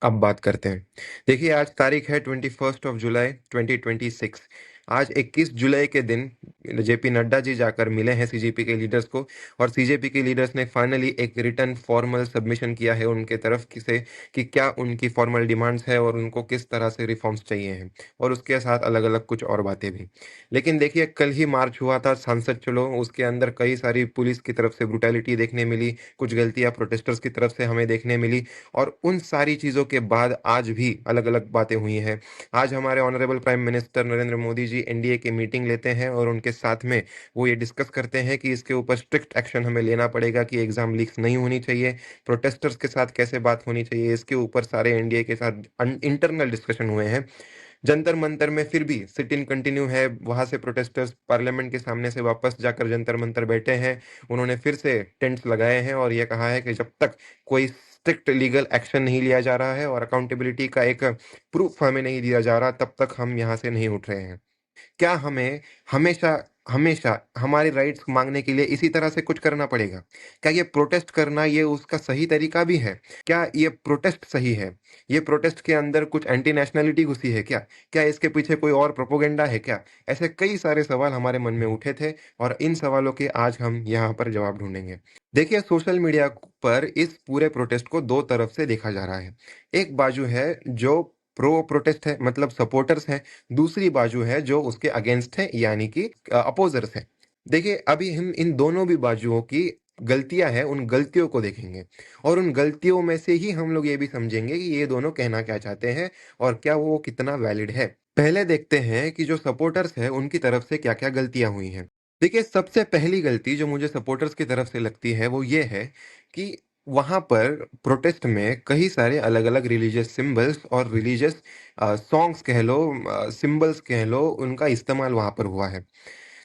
अब बात करते हैं। देखिए, आज तारीख है 21st ऑफ जुलाई 2026। आज 21 जुलाई के दिन जेपी नड्डा जी जाकर मिले हैं सीजेपी के लीडर्स को, और सीजेपी के लीडर्स ने फाइनली एक रिटन फॉर्मल सबमिशन किया है उनके तरफ से कि क्या उनकी फॉर्मल डिमांड्स है और उनको किस तरह से रिफॉर्म्स चाहिए हैं, और उसके साथ अलग अलग कुछ और बातें भी। लेकिन देखिए, कल ही मार्च हुआ था संसद चलो, उसके अंदर कई सारी पुलिस की तरफ से ब्रुटैलिटी देखने मिली, कुछ गलतियां प्रोटेस्टर्स की तरफ से हमें देखने मिली, और उन सारी चीज़ों के बाद आज भी अलग-अलग बातें हुई हैं। आज हमारे honourable prime minister Narendra Modi ji NDA की मीटिंग लेते हैं, और उनके साथ में वो ये डिस्कस करते हैं कि इसके ऊपर स्ट्रिक्ट एक्शन हमें लेना पड़ेगा कि एग्ज़ाम लीक्स नहीं होनी चाहिए। प्रोटेस्टर्स के साथ कैसे बात होनी चाहिए, इसके ऊपर सारे एनडीए के साथ इंटरनल डिस्कशन हुए हैं। जंतर मंतर में फिर भी सिट इन कंटिन्यू है, वहां से प्रोटेस्टर्स पार्लियामेंट के सामने से वापस जाकर जंतर मंतर बैठे हैं। उन्होंने फिर से टेंट्स लगाए हैं और ये कहा है कि जब तक कोई स्ट्रिक्ट लीगल एक्शन नहीं लिया जा रहा है और अकाउंटेबिलिटी का एक प्रूफ हमें नहीं दिया जा रहा, तब तक हम यहाँ से नहीं उठ रहे हैं। क्या हमें हमेशा हमेशा हमारे राइट्स माँगने के लिए इसी तरह से कुछ करना पड़ेगा? क्या ये प्रोटेस्ट करना ये उसका सही तरीका भी है? क्या ये प्रोटेस्ट सही है? ये प्रोटेस्ट के अंदर कुछ एंटी नेशनैलिटी घुसी है क्या? क्या इसके पीछे कोई और प्रोपेगेंडा है क्या? ऐसे कई सारे सवाल हमारे मन में उठे थे, और इन सवालों के आज हम यहाँ पर जवाब ढूँढेंगे। देखिए, सोशल मीडिया पर इस पूरे प्रोटेस्ट को 2 तरफ से देखा जा रहा है। एक बाजू है जो प्रो प्रोटेस्ट है, मतलब सपोर्टर्स हैं। दूसरी बाजू है जो उसके अगेंस्ट है, यानी कि अपोजर्स है। देखिए, अभी हम इन दोनों भी बाजुओं की गलतियां हैं, उन गलतियों को देखेंगे, और उन गलतियों में से ही हम लोग ये भी समझेंगे कि ये दोनों कहना क्या चाहते हैं और क्या वो कितना वैलिड है। पहले देखते हैं कि जो सपोर्टर्स है उनकी तरफ से क्या क्या गलतियां हुई हैं। देखिए, सबसे पहली गलती जो मुझे सपोर्टर्स की तरफ से लगती है वो ये है कि वहां पर प्रोटेस्ट में कई सारे अलग अलग रिलीजियस सिंबल्स और रिलीजियस सॉन्ग्स कह लो, सिंबल्स कह लो, उनका इस्तेमाल वहाँ पर हुआ है।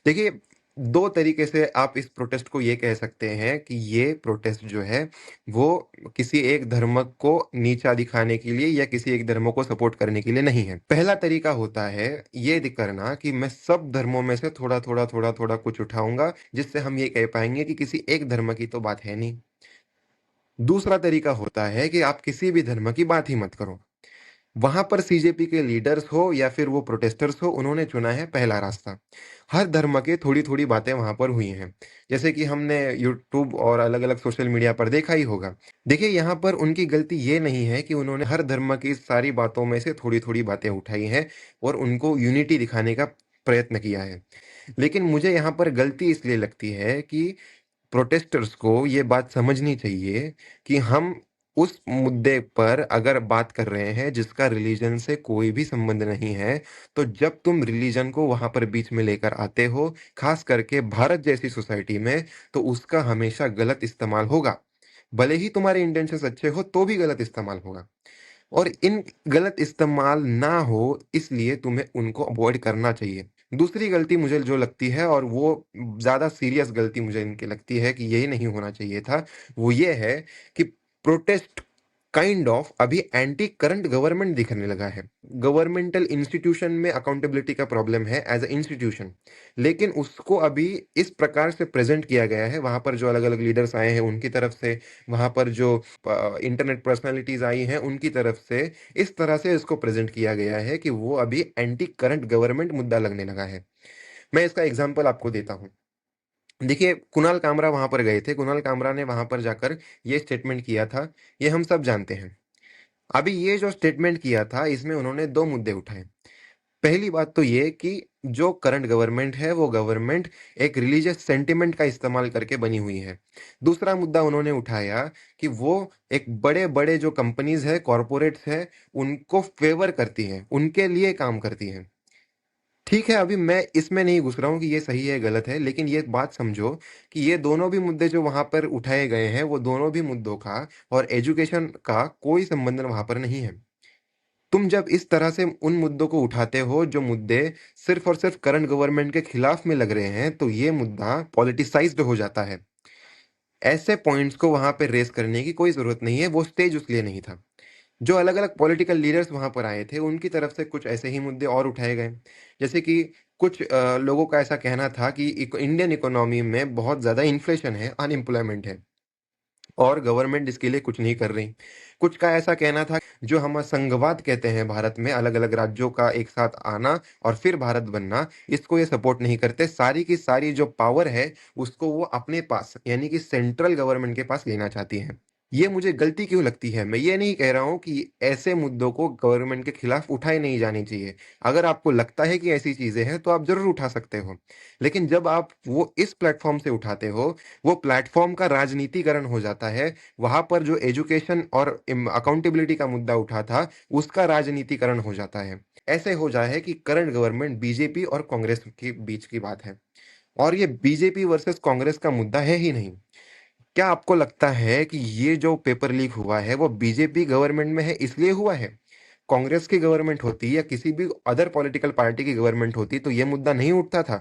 देखिए, 2 तरीके से आप इस प्रोटेस्ट को ये कह सकते हैं कि ये प्रोटेस्ट जो है, वो किसी एक धर्म को नीचा दिखाने के लिए या किसी एक धर्म को सपोर्ट करने के लिए नहीं है। पहला तरीका होता है ये करना कि मैं सब धर्मों में से थोड़ा-थोड़ा, थोड़ा-थोड़ा कुछ उठाऊँगा, जिससे हम ये कह पाएँगे कि किसी एक धर्म की तो बात है नहीं। दूसरा तरीका होता है कि आप किसी भी धर्म की बात ही मत करो। वहां पर सीजेपी के लीडर्स हो या फिर वो प्रोटेस्टर्स हो, उन्होंने चुना है पहला रास्ता। हर धर्म के थोड़ी-थोड़ी बातें वहां पर हुई हैं। जैसे कि हमने यूट्यूब और अलग-अलग सोशल मीडिया पर देखा ही होगा। देखिए, यहाँ पर उनकी गलती ये नहीं है कि उन्होंने हर धर्म की सारी बातों में से थोड़ी-थोड़ी बातें उठाई हैं और उनको यूनिटी दिखाने का प्रयत्न किया है। लेकिन मुझे यहाँ पर गलती इसलिए लगती है कि प्रोटेस्टर्स को ये बात समझनी चाहिए कि हम उस मुद्दे पर अगर बात कर रहे हैं जिसका रिलीजन से कोई भी संबंध नहीं है, तो जब तुम रिलीजन को वहाँ पर बीच में लेकर आते हो, खास करके भारत जैसी सोसाइटी में, तो उसका हमेशा गलत इस्तेमाल होगा। भले ही तुम्हारे इंटेंशंस अच्छे हो, तो भी गलत इस्तेमाल होगा। और इन गलत इस्तेमाल ना हो, इसलिए तुम्हें उनको अवॉइड करना चाहिए। दूसरी गलती मुझे जो लगती है, और वो ज़्यादा सीरियस गलती मुझे इनकी लगती है कि यही नहीं होना चाहिए था, वो ये है कि प्रोटेस्ट काइंड ऑफ अभी एंटी करंट गवर्नमेंट दिखने लगा है। गवर्नमेंटल इंस्टीट्यूशन में अकाउंटेबिलिटी का प्रॉब्लम है एज़ अ इंस्टीट्यूशन, लेकिन उसको अभी इस प्रकार से प्रेज़ेंट किया गया है, वहाँ पर जो अलग-अलग लीडर्स आए हैं उनकी तरफ से, वहाँ पर जो इंटरनेट पर्सनैलिटीज़ आई हैं उनकी तरफ से, इस तरह से इसको प्रेज़ेंट किया गया है कि वो अभी एंटी करंट गवर्नमेंट मुद्दा लगने लगा है। मैं इसका एग्ज़ाम्पल आपको देता हूँ। देखिए, कुणाल कामरा वहाँ पर गए थे, कुणाल कामरा ने वहाँ पर जाकर ये स्टेटमेंट किया था, ये हम सब जानते हैं। अभी ये जो स्टेटमेंट किया था, इसमें उन्होंने 2 मुद्दे उठाए। पहली बात तो ये कि जो करंट गवर्नमेंट है, वो गवर्नमेंट एक रिलीजियस सेंटिमेंट का इस्तेमाल करके बनी हुई है। दूसरा मुद्दा उन्होंने उठाया कि वो एक बड़े-बड़े जो कंपनीज़ हैं, कॉर्पोरेट्स हैं, उनको फ़ेवर करती हैं, उनके लिए काम करती हैं। ठीक है, अभी मैं इसमें नहीं घुस रहा हूँ कि ये सही है, गलत है, लेकिन ये बात समझो कि ये दोनों भी मुद्दे जो वहाँ पर उठाए गए हैं, वो दोनों भी मुद्दों का और एजुकेशन का कोई संबंध वहाँ पर नहीं है। तुम जब इस तरह से उन मुद्दों को उठाते हो जो मुद्दे सिर्फ़ और सिर्फ़ करंट गवर्नमेंट के खिलाफ में लग रहे हैं, तो ये मुद्दा पॉलिटिसाइज़्ड हो जाता है। ऐसे पॉइंट्स को वहाँ पे रेज़ करने की कोई ज़रूरत नहीं है, वो स्टेज उसके लिए नहीं था। जो अलग-अलग पॉलिटिकल लीडर्स वहाँ पर आए थे, उनकी तरफ से कुछ ऐसे ही मुद्दे और उठाए गए। जैसे कि कुछ लोगों का ऐसा कहना था कि इंडियन इकोनॉमी में बहुत ज़्यादा इन्फ्लेशन है, अनएम्प्लॉयमेंट है। और गवर्नमेंट इसके लिए कुछ नहीं कर रही। कुछ का ऐसा कहना था, जो हम संघवाद कहते हैं भारत में, अलग-अलग राज्यों का एक साथ आना और फिर भारत बनना, इसको ये सपोर्ट नहीं करते। सारी की सारी जो पावर है, उसको वो अपने पास यानी कि सेंट्रल गवर्नमेंट के पास लेना चाहती हैं। ये मुझे गलती क्यों लगती है? मैं ये नहीं कह रहा हूँ कि ऐसे मुद्दों को गवर्नमेंट के खिलाफ उठाए नहीं जाने चाहिए। अगर आपको लगता है कि ऐसी चीज़ें हैं, तो आप ज़रूर उठा सकते हो। लेकिन जब आप वो इस प्लेटफ़ॉर्म से उठाते हो, वो प्लेटफ़ॉर्म का राजनीतिकरण हो जाता है। वहाँ पर जो एजुकेशन और अकाउंटेबिलिटी का मुद्दा उठा था, उसका राजनीतिकरण हो जाता है। ऐसे हो जाए है कि करंट गवर्नमेंट बीजेपी और कांग्रेस के बीच की बात है, और ये बीजेपी वर्सेस कांग्रेस का मुद्दा है ही नहीं। क्या आपको लगता है कि ये जो पेपर लीक हुआ है, वो बीजेपी गवर्नमेंट में है इसलिए हुआ है? कांग्रेस की गवर्नमेंट होती या किसी भी अदर पॉलिटिकल पार्टी की गवर्नमेंट होती, तो ये मुद्दा नहीं उठता था?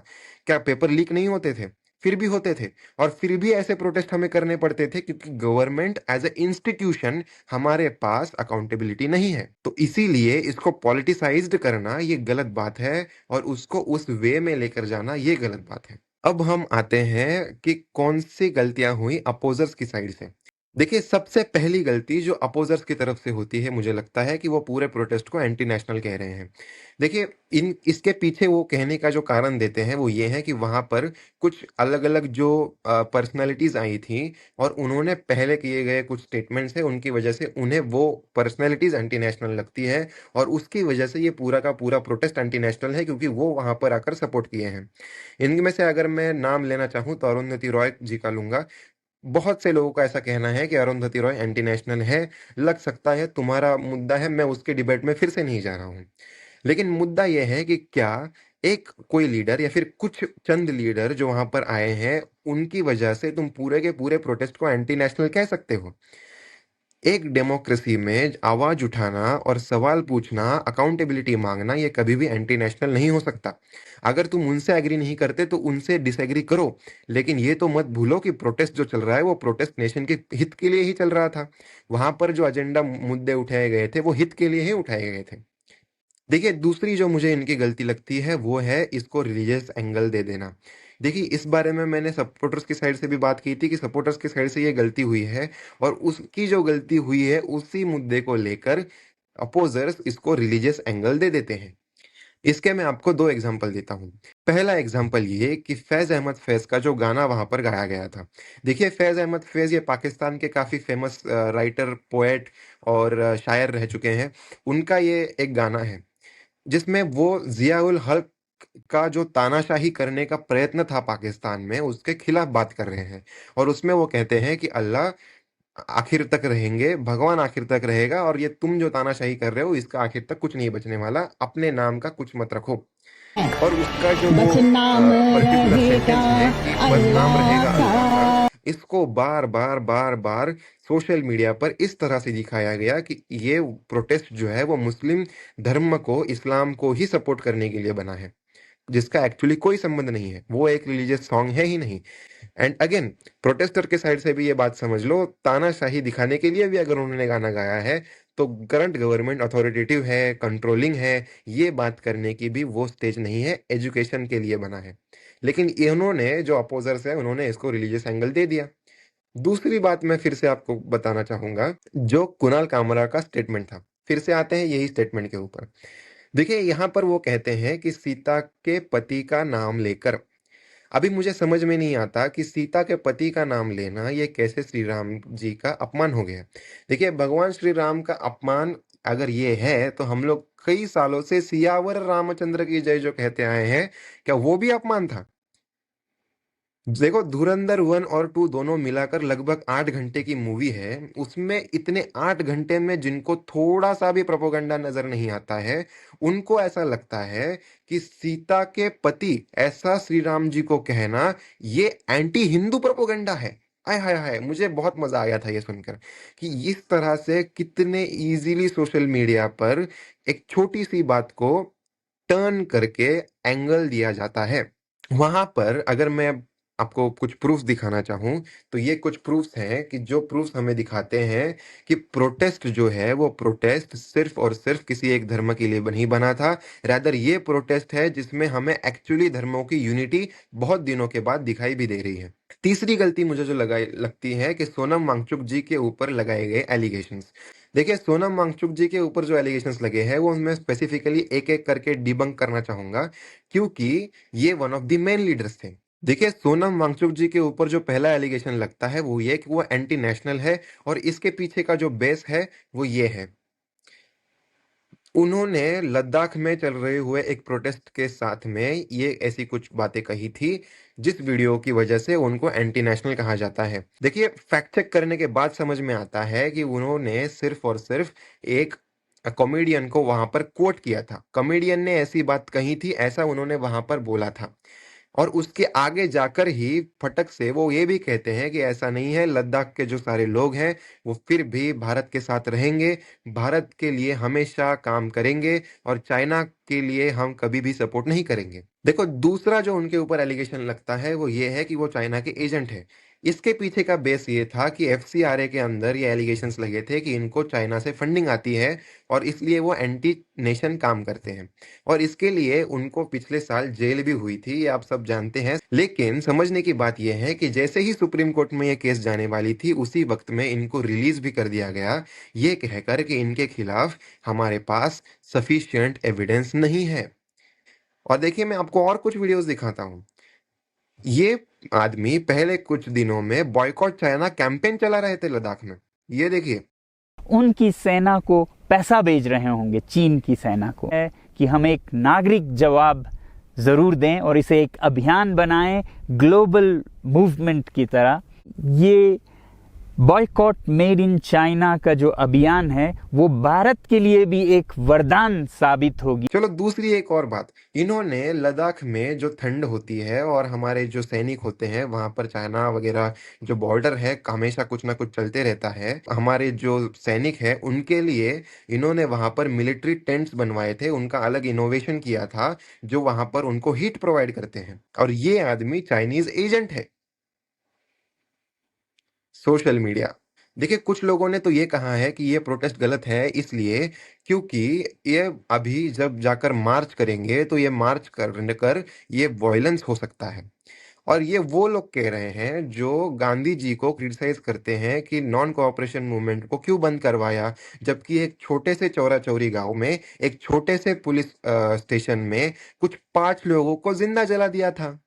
क्या पेपर लीक नहीं होते थे? फिर भी होते थे, और फिर भी ऐसे प्रोटेस्ट हमें करने पड़ते थे, क्योंकि गवर्नमेंट एज़ अ इंस्टीट्यूशन हमारे पास अकाउंटेबिलिटी नहीं है। तो इसीलिए इसको पॉलिटिसाइज्ड करना ये गलत बात है, और उसको उस वे में लेकर जाना ये गलत बात है। अब हम आते हैं कि कौन-सी गलतियाँ हुई अपोज़र्स की साइड से। देखिए, सबसे पहली गलती जो अपोज़र्स की तरफ से होती है, मुझे लगता है कि वो पूरे प्रोटेस्ट को एंटी नेशनल कह रहे हैं। देखिए, इसके पीछे वो कहने का जो कारण देते हैं, वो ये है कि वहाँ पर कुछ अलग-अलग जो पर्सनैलिटीज़ आई थीं, और उन्होंने पहले किए गए कुछ स्टेटमेंट्स हैं, उनकी वजह से उन्हें वो पर्सनैलिटीज़ एंटी नेशनल लगती है, और उसकी वजह से ये पूरा का पूरा प्रोटेस्ट एंटी नेशनल है, क्योंकि वो वहाँ पर आकर सपोर्ट किए हैं। इनमें से अगर मैं नाम लेना चाहूँ, तो अरुंधति रॉय जी का लूँगा। बहुत से लोगों का ऐसा कहना है कि अरुंधति रॉय एंटी नेशनल है। लग सकता है तुम्हारा मुद्दा है, मैं उसके डिबेट में फिर से नहीं जा रहा हूँ। लेकिन मुद्दा ये है कि क्या एक कोई लीडर या फिर कुछ चंद लीडर जो वहाँ पर आए हैं, उनकी वजह से तुम पूरे के पूरे प्रोटेस्ट को एंटी नेशनल कह सकते हो? एक डेमोक्रेसी में आवाज़ उठाना और सवाल पूछना, अकाउंटेबिलिटी माँगना, ये कभी भी एंटी नेशनल नहीं हो सकता। अगर तुम उनसे एग्री नहीं करते, तो उनसे डिसएग्री करो, लेकिन ये तो मत भूलो कि प्रोटेस्ट जो चल रहा है, वो प्रोटेस्ट नेशन के हित के लिए ही चल रहा था। वहाँ पर जो एजेंडा मुद्दे उठाए गए थे, वो हित के लिए ही उठाए गए थे। देखिए, दूसरी जो मुझे इनकी गलती लगती है, वो है इसको रिलीजियस एंगल दे देना। देखिए, इस बारे में मैंने सपोर्टर्स की साइड से भी बात की थी कि सपोर्टर्स की साइड से ये गलती हुई है, और उसकी जो गलती हुई है, उसी मुद्दे को लेकर अपोज़र्स इसको रिलीजियस एंगल दे देते हैं। इसके मैं आपको 2 एग्ज़ाम्पल देता हूँ। पहला एग्ज़ाम्पल ये कि फैज़ अहमद फैज़ का जो गाना वहाँ पर गाया गया था। देखिए, फैज़ अहमद फैज़ ये पाकिस्तान के काफ़ी फ़ेमस राइटर, पोएट और शायर रह चुके हैं। उनका ये एक गाना है, जिसमें वो ज़िया उल हक़ का जो तानाशाही करने का प्रयत्न था पाकिस्तान में, उसके खिलाफ बात कर रहे हैं। और उसमें वो कहते हैं कि अल्लाह आखिर तक रहेंगे, भगवान आखिर तक रहेगा, और ये तुम जो तानाशाही कर रहे हो, इसका आखिर तक कुछ नहीं बचने वाला, अपने नाम का कुछ मत रखो। और उसका जो वो बस नाम पर्टिकुलर रहेगा सेंटेंस है कि बस नाम रहेगा अल्लाह अल्लाह का, का। इसको बार-बार, बार-बार सोशल मीडिया पर इस तरह से दिखाया गया कि ये प्रोटेस्ट जो है, वो मुस्लिम धर्म को, इस्लाम को ही सपोर्ट करने के लिए बना है, जिसका एक्चुअली कोई संबंध नहीं है। वो एक रिलीजियस सॉन्ग है ही नहीं। एंड अगेन, प्रोटेस्टर के साइड से भी ये बात समझ लो, तानाशाही दिखाने के लिए भी अगर उन्होंने गाना गाया है, तो करंट गवर्नमेंट अथॉरिटेटिव है, कंट्रोलिंग है, ये बात करने की भी वो स्टेज नहीं है, एजुकेशन के लिए बना है। लेकिन इन्होंने, जो अपोज़र्स हैं, उन्होंने इसको रिलीजियस एंगल दे दिया। दूसरी बात मैं फिर से आपको बताना चाहूँगा, जो कुणाल कामरा का स्टेटमेंट था। फिर से आते हैं यही स्टेटमेंट के ऊपर। देखिए, यहाँ पर वो कहते हैं कि सीता के पति का नाम लेकर, अभी मुझे समझ में नहीं आता कि सीता के पति का नाम लेना ये कैसे श्री राम जी का अपमान हो गया। देखिए, भगवान श्री राम का अपमान अगर ये है, तो हम लोग कई सालों से सियावर रामचंद्र की जय जो कहते आए हैं, क्या वो भी अपमान था? देखो, धुरंधर 1 और 2 दोनों मिलाकर लगभग 8 घंटे की मूवी है। उसमें इतने 8 घंटे में जिनको थोड़ा-सा भी प्रोपेगेंडा नज़र नहीं आता है, उनको ऐसा लगता है कि सीता के पति ऐसा श्री राम जी को कहना, ये एंटी हिंदू प्रोपेगेंडा है। आय हाय हाय! मुझे बहुत मज़ा आया था ये सुनकर, कि इस तरह से कितने ईज़िली सोशल मीडिया पर एक छोटी-सी बात को टर्न करके एंगल दिया जाता है। वहाँ पर अगर मैं आपको कुछ प्रूफ़्स दिखाना चाहूँ, तो ये कुछ प्रूफ़्स हैं कि जो प्रूफ़्स हमें दिखाते हैं कि प्रोटेस्ट जो है, वो प्रोटेस्ट सिर्फ़ और सिर्फ़ किसी एक धर्म के लिए नहीं बना था। रादर ये प्रोटेस्ट है जिसमें हमें एक्चुअली धर्मों की यूनिटी बहुत दिनों के बाद दिखाई भी दे रही है। तीसरी गलती मुझे जो लगती है कि सोनम वांगचुक जी के ऊपर लगाए गए एलिगेशंस। देखिए, सोनम वांगचुक जी के ऊपर जो एलिगेशंस लगे हैं वो मैं स्पेसिफिकली एक-एक करके डिबंक करना चाहूँगा, क्योंकि ये one of the main leaders थे। देखिए, सोनम वांगचुक जी के ऊपर जो पहला एलिगेशन लगता है वो ये कि वो एंटी नेशनल है, और इसके पीछे का जो बेस है वो ये है। उन्होंने लद्दाख में चल रहे हुए एक प्रोटेस्ट के साथ में ये ऐसी कुछ बातें कही थी, जिस वीडियो की वजह से उनको एंटी नेशनल कहा जाता है। देखिए, फैक्ट चेक करने के बाद समझ में आता है कि उन्होंने सिर्फ और सिर्फ एक कॉमेडियन को वहां पर कोट किया था। कॉमेडियन ने ऐसी बात कही थी, ऐसा उन्होंने वहां पर बोला था, और उसके आगे जाकर ही फटक से वो ये भी कहते हैं कि ऐसा नहीं है, लद्दाख के जो सारे लोग हैं वो फिर भी भारत के साथ रहेंगे, भारत के लिए हमेशा काम करेंगे, और चाइना के लिए हम कभी भी सपोर्ट नहीं करेंगे। देखो, दूसरा जो उनके ऊपर एलिगेशन लगता है वो ये है कि वो चाइना के एजेंट है। इसके पीछे का बेस ये था कि एफसीआरए के अंदर ये एलिगेशंस लगे थे कि इनको चाइना से फंडिंग आती है, और इसलिए वो एंटी नेशन काम करते हैं, और इसके लिए उनको पिछले साल जेल भी हुई थी, ये आप सब जानते हैं। लेकिन समझने की बात यह है कि जैसे ही सुप्रीम कोर्ट में ये केस जाने वाली थी, उसी वक्त में इनको रिलीज भी कर दिया गया, ये कहकर कि इनके खिलाफ हमारे पास सफिशिएंट एविडेंस नहीं है। और देखिए, मैं आपको और कुछ वीडियोस दिखाता हूँ। ये आदमी पहले कुछ दिनों में बॉयकॉट चाइना कैंपेन चला रहे थे लद्दाख में। ये देखिए, उनकी सेना को पैसा भेज रहे होंगे, चीन की सेना को, है कि हम एक नागरिक जवाब जरूर दें और इसे एक अभियान बनाएं ग्लोबल मूवमेंट की तरह। ये बॉयकॉट मेड इन चाइना का जो अभियान है वो भारत के लिए भी एक वरदान साबित होगी। चलो, दूसरी एक और बात, इन्होंने लद्दाख में जो ठंड होती है और हमारे जो सैनिक होते हैं वहां पर, चाइना वगैरह जो बॉर्डर है हमेशा कुछ ना कुछ चलते रहता है, हमारे जो सैनिक है उनके लिए इन्होंने वहां पर मिलिट्री टेंट्स बनवाए थे, उनका अलग इनोवेशन किया था जो वहां पर उनको हीट प्रोवाइड करते हैं, और ये आदमी चाइनीज एजेंट है। सोशल मीडिया, देखिए, कुछ लोगों ने तो ये कहा है कि ये प्रोटेस्ट गलत है इसलिए क्योंकि ये अभी जब जाकर मार्च करेंगे तो ये मार्च करने कर ये वॉयलेंस हो सकता है। और ये वो लोग कह रहे हैं जो गांधी जी को क्रिटिसाइज करते हैं कि नॉन कोऑपरेशन मूवमेंट को क्यों बंद करवाया, जबकि एक छोटे से चौरा चौरी गांव में एक छोटे से पुलिस स्टेशन में कुछ 5 लोगों को जिंदा जला दिया था।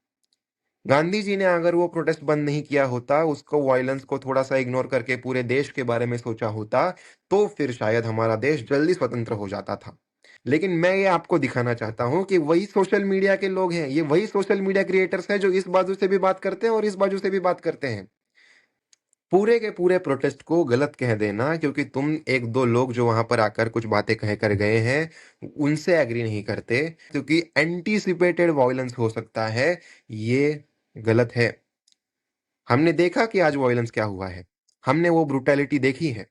गांधी जी ने अगर वो प्रोटेस्ट बंद नहीं किया होता, उसको वायलेंस को थोड़ा सा इग्नोर करके पूरे देश के बारे में सोचा होता, तो फिर शायद हमारा देश जल्दी स्वतंत्र हो जाता था। लेकिन मैं ये आपको दिखाना चाहता हूँ कि वही सोशल मीडिया के लोग हैं, ये वही सोशल मीडिया क्रिएटर्स हैं जो इस बाजू से भी बात करते हैं और इस बाजू से भी बात करते हैं। पूरे के पूरे प्रोटेस्ट को गलत कह देना क्योंकि तुम एक दो लोग जो वहां पर आकर कुछ बातें कह कर गए हैं उनसे एग्री नहीं करते, क्योंकि एंटीसिपेटेड वायलेंस हो सकता है, ये गलत है। हमने देखा कि आज वायलेंस क्या हुआ है, हमने वो ब्रुटैलिटी देखी है,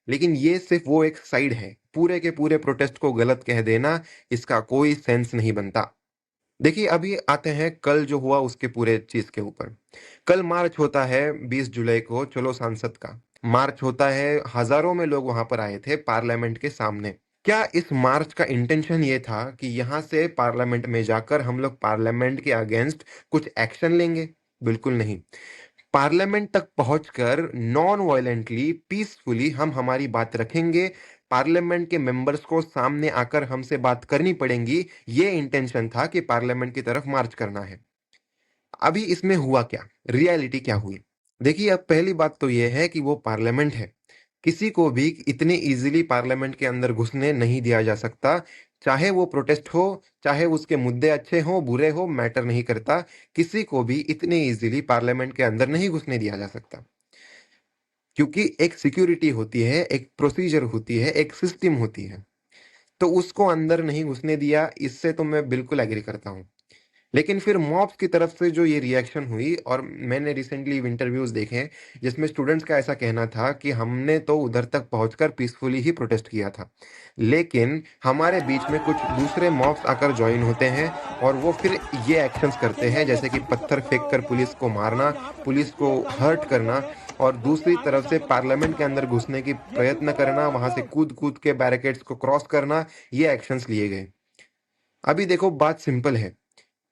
लेकिन ये सिर्फ वो एक साइड है। पूरे के पूरे प्रोटेस्ट को गलत कह देना, इसका कोई सेंस नहीं बनता। देखिए, अभी आते हैं कल जो हुआ उसके पूरे चीज के ऊपर। कल मार्च होता है 20 जुलाई को, चलो सांसद का मार्च होता है, हजारों में लोग वहां पर आए थे पार्लियामेंट के सामने। क्या इस मार्च का इंटेंशन ये था कि यहां से पार्लियामेंट में जाकर हम लोग पार्लियामेंट के अगेंस्ट कुछ एक्शन लेंगे? बिल्कुल नहीं। पार्लियामेंट तक पहुंचकर नॉन वायलेंटली, पीसफुली हम हमारी बात रखेंगे, पार्लियामेंट के मेंबर्स को सामने आकर हमसे बात करनी पड़ेगी, ये इंटेंशन था कि पार्लियामेंट की तरफ मार्च करना है। अभी इसमें हुआ क्या, रियलिटी क्या हुई? देखिए, अब पहली बात तो यह है कि वो पार्लियामेंट है, किसी को भी इतने इजीली पार्लियामेंट के अंदर घुसने नहीं दिया जा सकता। चाहे वो प्रोटेस्ट हो, चाहे उसके मुद्दे अच्छे हो बुरे हो, मैटर नहीं करता, किसी को भी इतने इजीली पार्लियामेंट के अंदर नहीं घुसने दिया जा सकता, क्योंकि एक सिक्योरिटी होती है, एक प्रोसीजर होती है, एक सिस्टम होती है। तो उसको अंदर नहीं घुसने दिया, इससे तो मैं बिल्कुल एग्री करता हूँ। लेकिन फिर मॉब्स की तरफ से जो ये रिएक्शन हुई, और मैंने रिसेंटली इंटरव्यूज देखे जिसमें स्टूडेंट्स का ऐसा कहना था कि हमने तो उधर तक पहुंचकर पीसफुली ही प्रोटेस्ट किया था, लेकिन हमारे बीच में कुछ दूसरे मॉब्स आकर ज्वाइन होते हैं और वो फिर ये एक्शंस करते हैं, जैसे कि पत्थर फेंक कर पुलिस को मारना, पुलिस को हर्ट करना, और दूसरी तरफ से पार्लियामेंट के अंदर घुसने की प्रयत्न करना, वहां से कूद कूद के बैरिकेड्स को क्रॉस करना, ये एक्शंस लिए गए। अभी देखो, बात सिंपल है,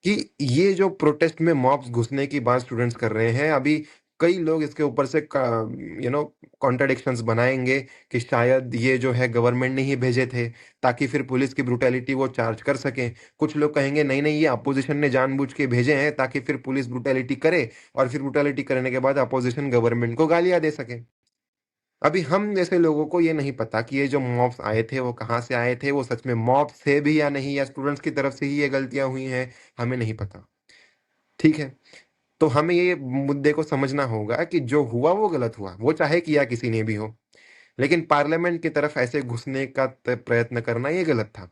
कि ये जो प्रोटेस्ट में मॉब्स घुसने की बात स्टूडेंट्स कर रहे हैं, अभी कई लोग इसके ऊपर से कॉन्ट्राडिक्शंस बनाएंगे कि शायद ये जो है गवर्नमेंट ने ही भेजे थे ताकि फिर पुलिस की ब्रुटैलिटी वो चार्ज कर सकें। कुछ लोग कहेंगे नहीं नहीं, ये अपोजिशन ने जानबूझ के भेजे हैं ताकि फिर पुलिस ब्रुटैलिटी करे और फिर ब्रुटैलिटी करने के बाद अपोजिशन गवर्नमेंट को गालियां दे सके। अभी हम जैसे लोगों को ये नहीं पता कि ये जो मॉब्स आए थे वो कहाँ से आए थे, वो सच में मॉब्स थे भी या नहीं, या स्टूडेंट्स की तरफ से ही ये गलतियां हुई हैं, हमें नहीं पता। ठीक है, तो हमें ये मुद्दे को समझना होगा कि जो हुआ वो गलत हुआ, वो चाहे किया किसी ने भी हो, लेकिन पार्लियामेंट की तरफ ऐसे घुसने का प्रयत्न करना ये गलत था।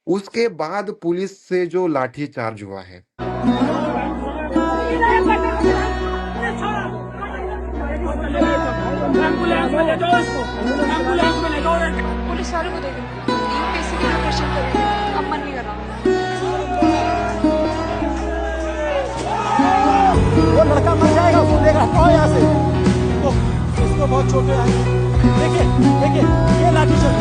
उसके बाद पुलिस से जो लाठी चार्ज हुआ है, पुलिस वालों को दे दो, यूपीएससी की प्रिपरेशन करेंगे, अब मन नहीं कर रहा वो लड़का मर जाएगा, उसको देख हटाओ यहाँ से। इसको बहुत चोटें आई। देखिए देखिए, ये लाठी चल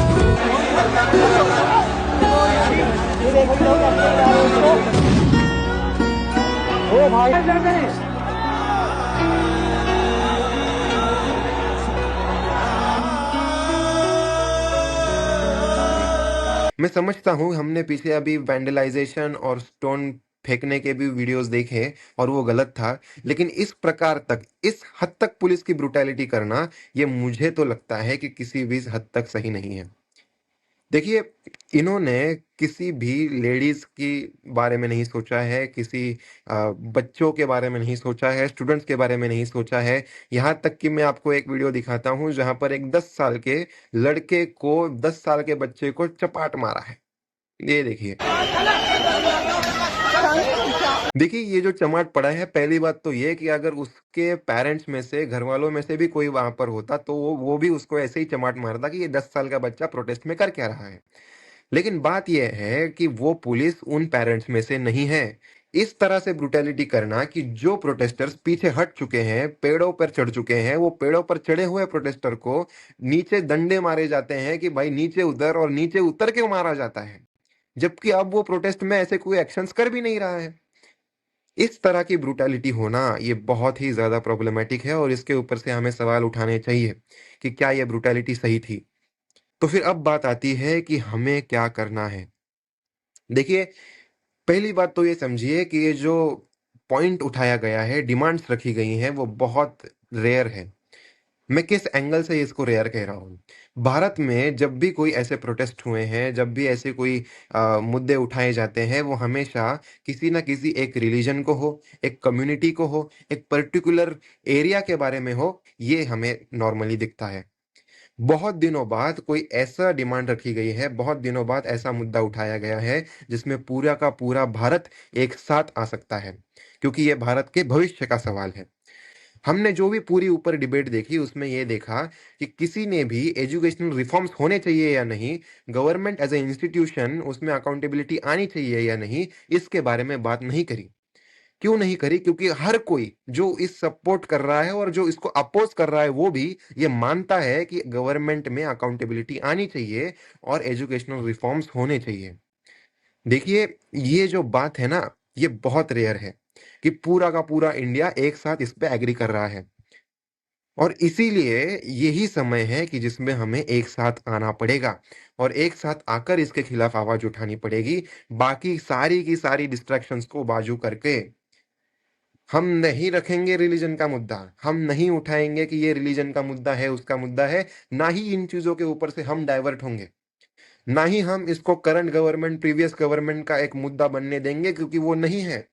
ओ भाई, मैं समझता हूँ हमने पीछे अभी वैंडलाइजेशन और स्टोन फेंकने के भी वीडियोस देखे और वो गलत था, लेकिन इस प्रकार तक, इस हद तक पुलिस की ब्रुटैलिटी करना, ये मुझे तो लगता है कि किसी भी हद तक सही नहीं है। देखिए, इन्होंने किसी भी लेडीज की बारे में नहीं सोचा है, किसी बच्चों के बारे में नहीं सोचा है, स्टूडेंट्स के बारे में नहीं सोचा है। यहाँ तक कि मैं आपको एक वीडियो दिखाता हूँ जहाँ पर एक 10 साल के लड़के को, 10 साल के बच्चे को चपाट मारा है। ये देखिए, देखिए ये जो चमाट पड़ा है, पहली बात तो ये कि अगर उसके पेरेंट्स में से, घर वालों में से भी कोई वहां पर होता तो वो भी उसको ऐसे ही चमाट मारता कि ये 10 साल का बच्चा प्रोटेस्ट में कर क्या रहा है। लेकिन बात यह है कि वो पुलिस उन पेरेंट्स में से नहीं है। इस तरह से ब्रुटैलिटी करना कि जो प्रोटेस्टर्स पीछे हट चुके हैं, पेड़ों पर चढ़ चुके हैं, वो पेड़ों पर चढ़े हुए प्रोटेस्टर को नीचे डंडे मारे जाते हैं कि भाई नीचे उतर, और नीचे उतर के मारा जाता है, जबकि अब वो प्रोटेस्ट में ऐसे कोई एक्शंस कर भी नहीं रहा है। इस तरह की ब्रुटैलिटी होना ये बहुत ही ज़्यादा प्रॉब्लमैटिक है और इसके ऊपर से हमें सवाल उठाने चाहिए कि क्या ये ब्रुटैलिटी सही थी? तो फिर अब बात आती है कि हमें क्या करना है? देखिए, पहली बात तो ये समझिए कि ये जो पॉइंट उठाया गया है, डिमांड्स रखी गई हैं, वो बहुत रेयर है। मैं किस एंगल से इसको रेयर कह रहा हूँ? भारत में जब भी कोई ऐसे प्रोटेस्ट हुए हैं, जब भी ऐसे कोई मुद्दे उठाए जाते हैं, वो हमेशा किसी न किसी एक रिलीजन को हो, एक कम्युनिटी को हो, एक पर्टिकुलर एरिया के बारे में हो, ये हमें नॉर्मली दिखता है। बहुत दिनों बाद कोई ऐसा डिमांड रखी गई है, बहुत दिनों बाद ऐसा मुद्दा उठाया गया है, जिसमें पूरा का पूरा भारत एक साथ आ सकता है, क्योंकि ये भारत के भविष्य का सवाल है। हमने जो भी पूरी ऊपर डिबेट देखी, उसमें ये देखा कि किसी ने भी एजुकेशनल रिफॉर्म्स होने चाहिए या नहीं, गवर्नमेंट एज ए इंस्टीट्यूशन उसमें अकाउंटेबिलिटी आनी चाहिए या नहीं, इसके बारे में बात नहीं करी। क्यों नहीं करी? क्योंकि हर कोई जो इस सपोर्ट कर रहा है और जो इसको अपोज कर रहा है, वो भी ये मानता है कि गवर्नमेंट में अकाउंटेबिलिटी आनी चाहिए और एजुकेशनल रिफॉर्म्स होने चाहिए। देखिए, ये जो बात है ना, ये बहुत रेयर है कि पूरा का पूरा इंडिया एक साथ इस पे एग्री कर रहा है। और इसीलिए यही समय है कि जिसमें हमें एक साथ आना पड़ेगा और एक साथ आकर इसके खिलाफ आवाज उठानी पड़ेगी, बाकी सारी की सारी डिस्ट्रैक्शंस को बाजू करके। हम नहीं रखेंगे रिलीजन का मुद्दा, हम नहीं उठाएंगे कि ये रिलीजन का मुद्दा है, उसका मुद्दा है, ना ही इन चीजों के ऊपर से हम डाइवर्ट होंगे, ना ही हम इसको करंट गवर्नमेंट, प्रीवियस गवर्नमेंट का एक मुद्दा बनने देंगे, क्योंकि वो नहीं है।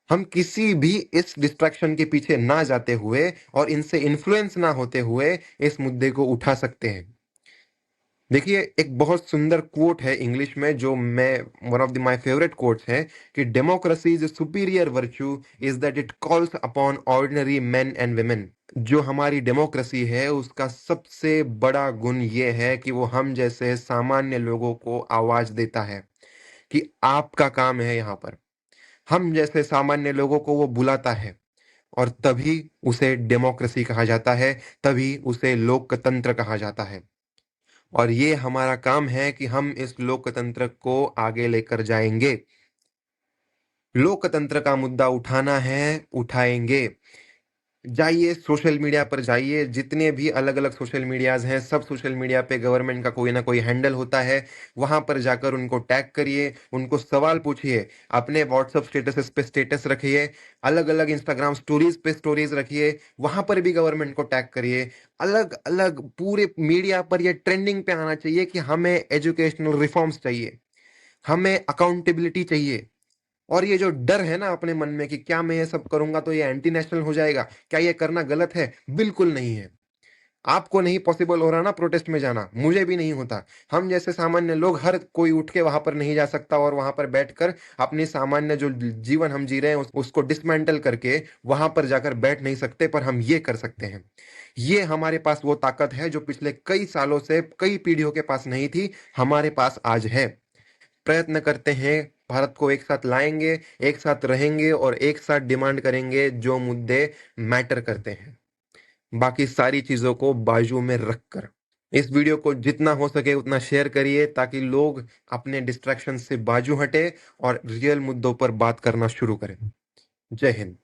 हम किसी भी इस डिस्ट्रैक्शन के पीछे ना जाते हुए और इनसे इन्फ्लुएंस ना होते हुए इस मुद्दे को उठा सकते हैं। देखिए, एक बहुत सुंदर कोट है इंग्लिश में, जो मैं one of the my favourite quotes है कि democracy is superior virtue is that it calls upon ordinary main and women. जो हमारी डेमोक्रेसी है, उसका सबसे बड़ा गुण ये है कि वो हम जैसे सामान्य लोगों को आवाज देता है कि आपका काम है यहाँ पर। हम जैसे सामान्य लोगों को वो बुलाता है और तभी उसे डेमोक्रेसी कहा जाता है, तभी उसे लोकतंत्र कहा जाता है। और ये हमारा काम है कि हम इस लोकतंत्र को आगे लेकर जाएंगे। लोकतंत्र का मुद्दा उठाना है, उठाएंगे। जाइए सोशल मीडिया पर जाइए, जितने भी अलग अलग सोशल मीडियाज हैं, सब सोशल मीडिया पे गवर्नमेंट का कोई ना कोई हैंडल होता है, वहां पर जाकर उनको टैग करिए, उनको सवाल पूछिए, अपने व्हाट्सएप स्टेटस पे स्टेटस रखिए, अलग अलग इंस्टाग्राम स्टोरीज पे स्टोरीज रखिए, वहां पर भी गवर्नमेंट को टैग करिए। अलग अलग पूरे मीडिया पर ये ट्रेंडिंग पे आना चाहिए कि हमें एजुकेशनल रिफॉर्म्स चाहिए, हमें अकाउंटेबिलिटी चाहिए। और ये जो डर है ना अपने मन में कि क्या मैं ये सब करूंगा तो ये एंटी नेशनल हो जाएगा, क्या ये करना गलत है, बिल्कुल नहीं है। आपको नहीं पॉसिबल हो रहा ना प्रोटेस्ट में जाना, मुझे भी नहीं होता। हम जैसे सामान्य लोग, हर कोई उठ के वहां पर नहीं जा सकता और वहां पर बैठकर अपनी सामान्य जो जीवन हम जी रहे हैं उसको डिसमेंटल करके वहां पर जाकर बैठ नहीं सकते, पर हम ये कर सकते हैं। ये हमारे पास वो ताकत है जो पिछले कई सालों से कई पीढ़ियों के पास नहीं थी, हमारे पास आज है। प्रयत्न करते हैं, भारत को एक साथ लाएंगे, एक साथ रहेंगे और एक साथ डिमांड करेंगे जो मुद्दे मैटर करते हैं, बाकी सारी चीजों को बाजू में रखकर। इस वीडियो को जितना हो सके उतना शेयर करिए ताकि लोग अपने डिस्ट्रैक्शन से बाजू हटे और रियल मुद्दों पर बात करना शुरू करें। जय हिंद।